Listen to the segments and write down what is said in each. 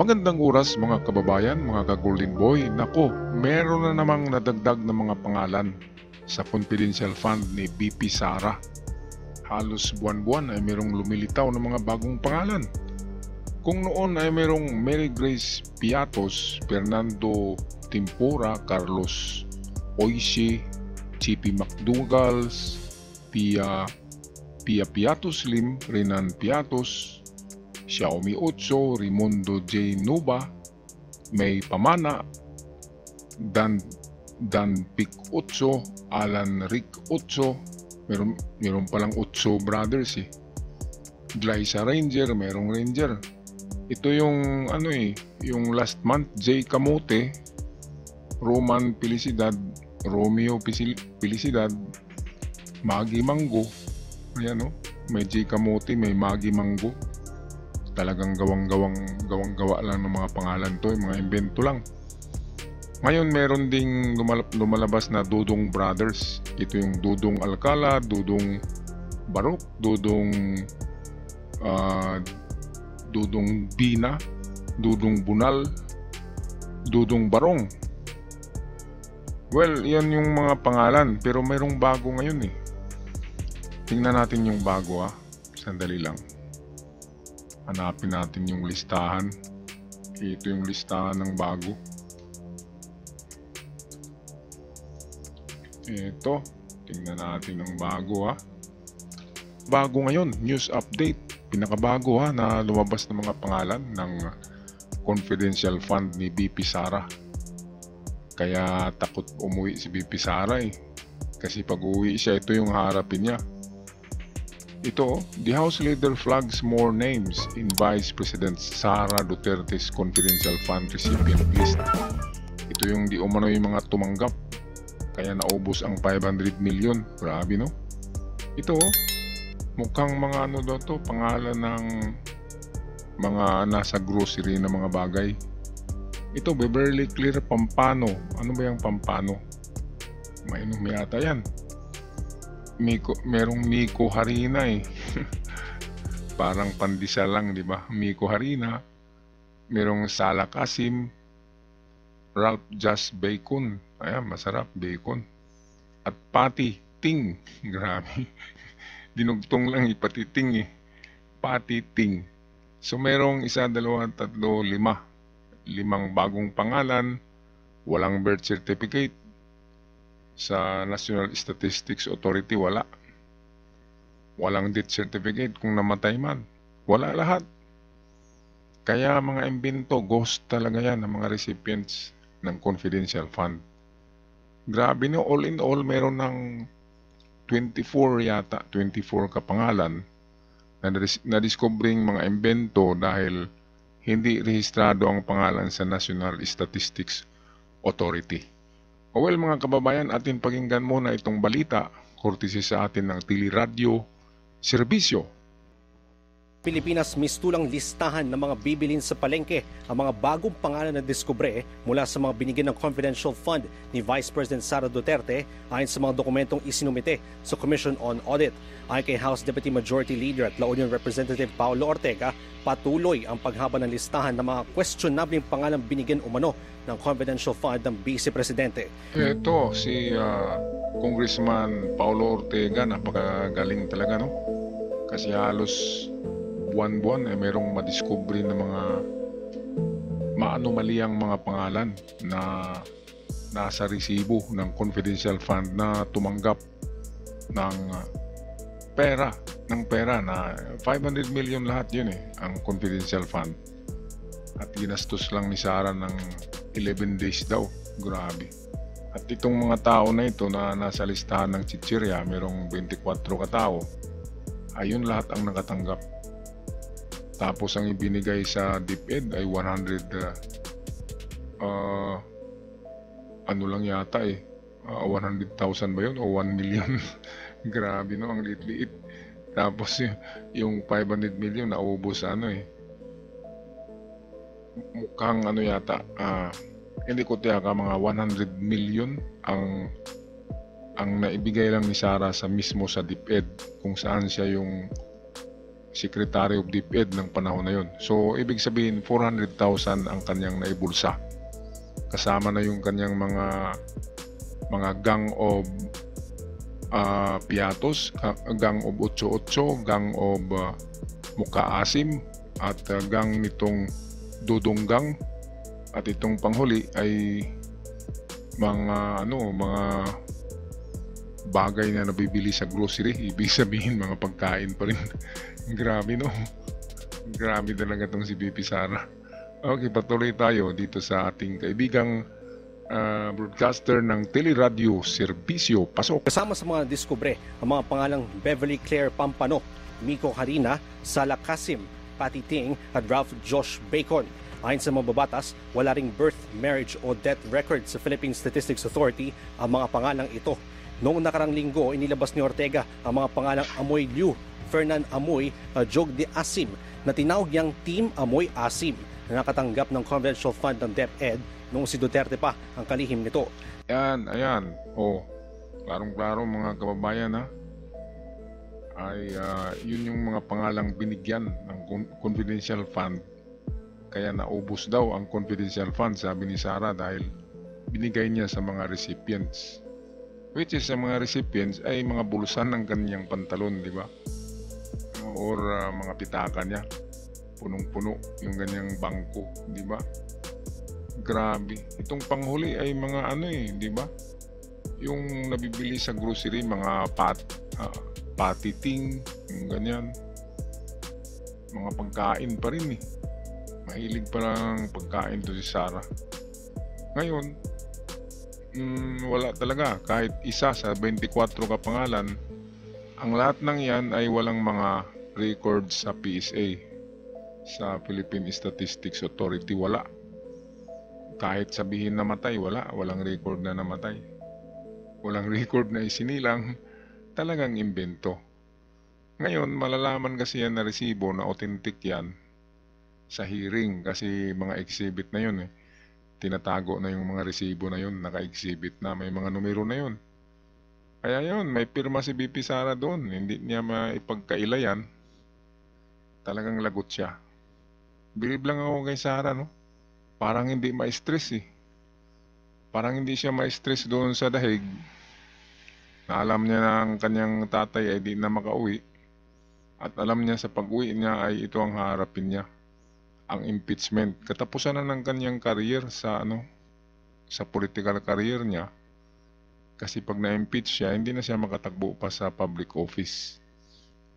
Magandang oras mga kababayan, mga ka-Golden Boy. Nako, meron na namang nadagdag na mga pangalan sa confidential fund ni BP Sara. Halos buwan-buwan ay merong lumilitaw ng mga bagong pangalan. Kung noon ay merong Mary Grace Piatos, Fernando Timpura, Carlos Oishi, Chippy McDougals, Pia Piatos Lim, Renan Piatos, Xiaomi 8, Raimundo J. Nuba, May Pamana, Dan Pic 8, Alan Rick 8, meron palang 8 brothers eh. Glyza Ranger, merong Ranger. Ito yung yung last month, J. Camote, Roman Felicidad, Romeo Felicidad, Maggie Mango. Ayan may J. Camote, may Maggie Mango. Talagang gawang-gawa lang ng mga pangalan to, mga invento lang. Ngayon meron ding lumalabas na Dudong Brothers. Ito yung Dudong Alcala, Dudong Barok, Dudong Bina, Dudong Bunal, Dudong Barong. Well, yan yung mga pangalan, pero mayroong bago ngayon eh. Tingnan natin yung bago Sandali lang. Hanapin natin yung listahan. Ito yung listahan ng bago. Ito, tingnan natin ang bago Bago ngayon, news update. Pinakabago na lumabas ng mga pangalan ng confidential fund ni BP Sara. Kaya takot umuwi si BP Sara Kasi pag uwi siya, ito yung harapin niya. Ito, the House Leader flags more names in Vice President Sara Duterte's confidential fund recipient list. Ito yung di umano yung mga tumanggap. Kaya naubos ang 500 million. Grabe Ito, mukhang mga pangalan ng mga nasa grocery na mga bagay. Ito, Beverly Clear Pampano. Ano ba yung Pampano? Mainom yata yan. Merong Miko Harina Parang pandesal lang, di ba? Miko Harina. Merong Sala Kasim, Ralph Just Bacon. Ayan, masarap, bacon. At Patty Ting. Grabe. Dinugtong lang Pati Ting Patty Ting. So merong 1, 2, 3, 5. 5 bagong pangalan. Walang birth certificate. Sa National Statistics Authority, walang death certificate kung namatay man. Wala lahat. Kaya mga imbento, ghost talaga yan ng mga recipients ng confidential fund. Grabe all in all, meron ng 24 yata, 24 kapangalan na discovering mga imbento dahil hindi rehistrado ang pangalan sa National Statistics Authority. Well mga kababayan, atin pakinggan muna itong balita, courtesy sa atin ng Teleradyo Serbisyo. Pilipinas mistulang listahan ng mga bibilin sa palengke ang mga bagong pangalan na diskubre mula sa mga binigyan ng confidential fund ni Vice President Sara Duterte ayon sa mga dokumentong isinumite sa Commission on Audit. Ayon kay House Deputy Majority Leader at La Union Representative Paolo Ortega, patuloy ang paghaba ng listahan ng mga questionabling pangalan binigyan umano ng confidential fund ng Vice Presidente. Ito si Congressman Paolo Ortega, napakagaling talaga kasi halos buwan-buwan merong madiscovery ng mga maanomaliang mga pangalan na nasa resibo ng confidential fund na tumanggap ng pera na 500 million lahat yun ang confidential fund. At ginastos lang ni Sara ng 11 days daw. Grabe. At itong mga tao na ito na nasa listahan ng Chichirya, merong 24 katao. Ayun lahat ang nakatanggap. Tapos ang ibinigay sa DepEd ay 100 lang yata 100,000 ba yun o 1 million. Grabe ang liit-liit. Tapos yung 500 million naubos mukhang yata hindi ko tiyaka mga 100 million ang naibigay lang ni Sara sa mismo sa DepEd, kung saan siya yung Secretary of DepEd ng panahon na yon. So, ibig sabihin, 400,000 ang kanyang naibulsa. Kasama na yung kanyang mga gang of Piatos, gang of 88, gang of Mukaasim, at gang nitong Dudunggang. At itong panghuli ay mga bagay na nabibili sa grocery. Ibig sabihin mga pagkain pa rin. Grabe, no? Grabe talaga itong si BP Sara. Okay, patuloy tayo dito sa ating kaibigang broadcaster ng Teleradyo Serbisyo. Pasok! Kasama sa mga diskubre ang mga pangalang Beverly Claire Pampano, Miko Harina, Sala Kasim, Patty Ting at Ralph Josh Bacon. Ayon sa mga babatas, wala ring birth, marriage o death record sa Philippine Statistics Authority ang mga pangalang ito. Noong nakarang linggo, inilabas ni Ortega ang mga pangalang Amoy Liu, Fernan Amoy, Jog de Asim na tinawag niyang Team Amoy Asim na nakatanggap ng confidential fund ng DepEd noong si Duterte pa ang kalihim nito. Ayan. Klarong-klaro mga kababayan, ha? Ay yun yung mga pangalang binigyan ng confidential fund. Kaya naubos daw ang confidential fund, sabi ni Sara, dahil binigay niya sa mga recipients. Which is sa mga recipients ay mga bulusan ng kanyang pantalon, di ba? Or mga pitaka niya. Punong-puno yung ganyang bangko, di ba? Grabe. Itong panghuli ay mga di ba? Yung nabibili sa grocery, mga patiting, yung ganyan. Mga pagkain pa rin eh. Mahilig pa lang pagkain to si Sara. Ngayon, wala talaga. Kahit isa sa 24 kapangalan, ang lahat ng yan ay walang mga records sa PSA. Sa Philippine Statistics Authority, wala. Kahit sabihin namatay, walang record na namatay. Walang record na isinilang, talagang imbento. Ngayon, malalaman kasi yan na resibo na authentic yan sa hearing, kasi mga exhibit na yun eh. Tinatago na yung mga resibo na yun, naka-exhibit na, may mga numero na yun. Kaya yun, may pirma si BP Sara doon, hindi niya maipagkaila yan. Talagang lagot siya. Bilib lang ako kay Sara, no? Parang hindi ma-stress eh. Parang hindi siya ma-stress doon sa dahig. Na alam niya na ang kanyang tatay ay di na makauwi. At alam niya sa pag-uwi niya ay ito ang haharapin niya. Ang impeachment. Katapusan na ng kanyang career sa sa political career niya. Kasi pag na-impeach siya, hindi na siya makatagbo pa sa public office.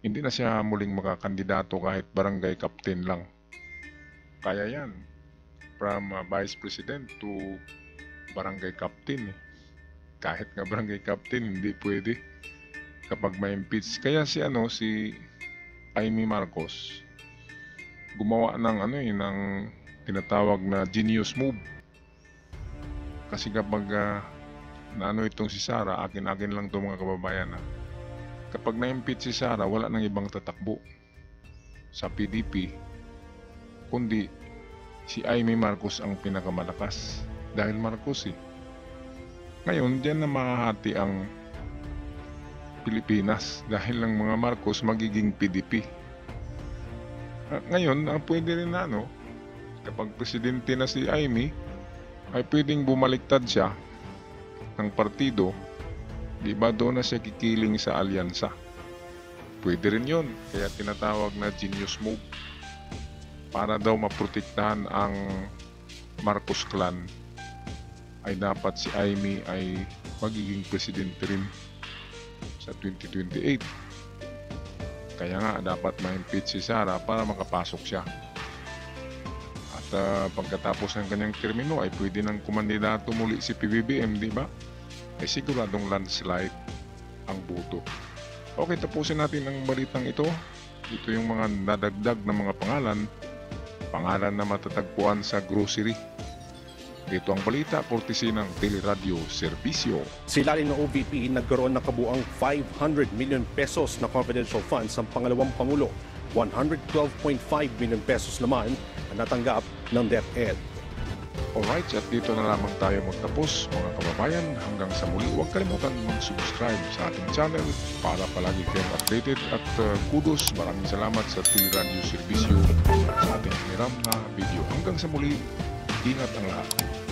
Hindi na siya muling makakandidato kahit barangay captain lang. Kaya yan. From vice president to barangay captain. Kahit nga barangay captain, hindi pwede kapag ma-impeach. Kaya si Amy Marcos gumawa ng ng tinatawag na genius move. Kasi kapag itong si Sara, akin lang to mga kababayan, kapag na-impeach si Sara, wala nang ibang tatakbo sa PDP kundi si Amy Marcos ang pinakamalakas dahil Marcos eh. Ngayon, diyan na mahahati ang Pilipinas dahil lang mga Marcos magiging PDP. Ngayon, ang pwede rin kapag presidente na si Amy, ay pwedeng bumaliktad siya ng partido, di ba doon na siya kikiling sa alyansa. Pwede rin yun, kaya tinatawag na genius move. Para daw maprotektahan ang Marcos clan, ay dapat si Amy ay magiging presidente rin sa 2028. Kaya nga dapat ma-impeach si Sara para makapasok siya. At pagkatapos ng kanyang termino ay pwede nang kumandidato muli si PBBM, di ba? Ay siguradong landslide ang boto. Okay, tapusin natin ang balitang ito. Ito yung mga nadagdag na mga pangalan na matatagpuan sa grocery. Dito ang balita, courtesy ng Teleradyo Serbisyo. Si ilalim ng OVP, nagkaroon ng kabuang 500 million pesos na confidential funds ang pangalawang Pangulo. 112.5 million pesos naman ang natanggap ng DepEd. Alright, at dito na lamang tayo magtapos mga kababayan. Hanggang sa muli, huwag kalimutan mag-subscribe sa ating channel para palagi kayong updated at kudos. Maraming salamat sa Teleradyo Servisyo sa ating hiram na video. Hanggang sa muli, ingat ang lahat.